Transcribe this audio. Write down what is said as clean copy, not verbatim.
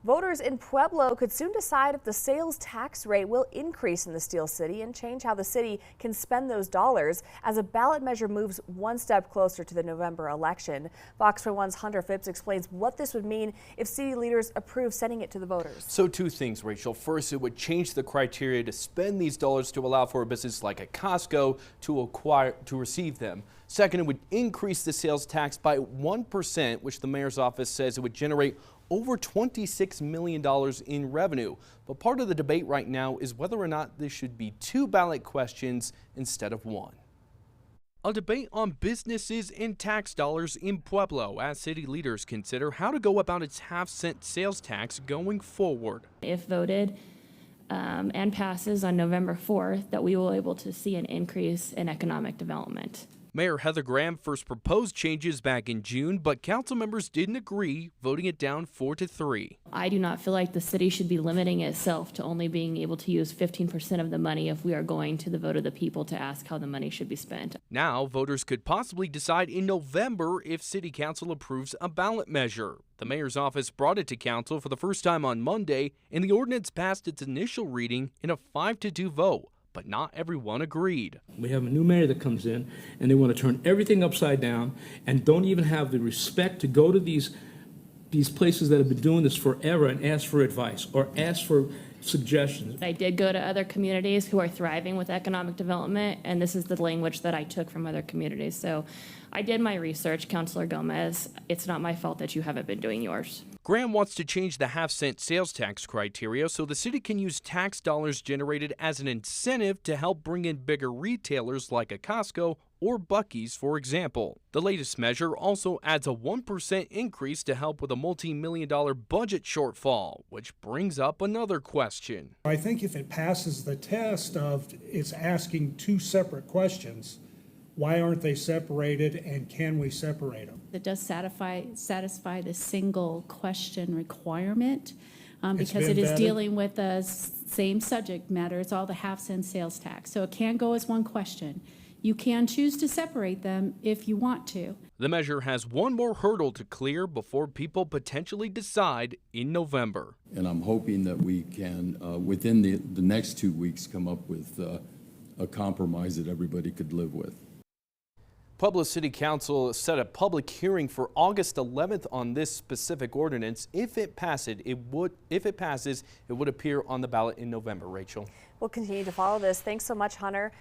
Voters in Pueblo could soon decide if the sales tax rate will increase in the Steel City and change how the city can spend those dollars as a ballot measure moves one step closer to the November election. Fox 41's Hunter Phipps explains what this would mean if city leaders approve sending it to the voters. So two things, Rachel. First, it would change the criteria to spend these dollars to allow for a business like a Costco to receive them. Second, it would increase the sales tax by 1%, which the mayor's office says it would generate over $26 million in revenue. But part of the debate right now is whether or not this should be two ballot questions instead of one. A debate on businesses and tax dollars in Pueblo as city leaders consider how to go about its half-cent sales tax going forward. If voted and passes on November 4th, that we will be able to see an increase in economic development. Mayor Heather Graham first proposed changes back in June, but council members didn't agree, voting it down 4-3. I do not feel like the city should be limiting itself to only being able to use 15% of the money if we are going to the vote of the people to ask how the money should be spent. Now, voters could possibly decide in November if city council approves a ballot measure. The mayor's office brought it to council for the first time on Monday, and the ordinance passed its initial reading in a 5-2 vote. But not everyone agreed. We have a new mayor that comes in and they want to turn everything upside down and don't even have the respect to go to these places that have been doing this forever and ask for advice or ask for suggestions. I did go to other communities who are thriving with economic development, and this is the language that I took from other communities. So I did my research, Councilor Gomez. It's not my fault that you haven't been doing yours. Graham wants to change the half-cent sales tax criteria so the city can use tax dollars generated as an incentive to help bring in bigger retailers like a Costco or Buc-ee's, for example. The latest measure also adds a 1% increase to help with a multi-million-dollar budget shortfall, which brings up another question. I think if it passes the test of it's asking two separate questions, why aren't they separated, and can we separate them? It does satisfy the single question requirement because it is dealing with the same subject matter. It's all the half-cent sales tax. So it can go as one question. You can choose to separate them if you want to. The measure has one more hurdle to clear before people potentially decide in November. And I'm hoping that we can, within the next 2 weeks, come up with a compromise that everybody could live with. Pueblo City Council set a public hearing for August 11th on this specific ordinance. If it passes, it would appear on the ballot in November. Rachel. We'll continue to follow this. Thanks so much, Hunter.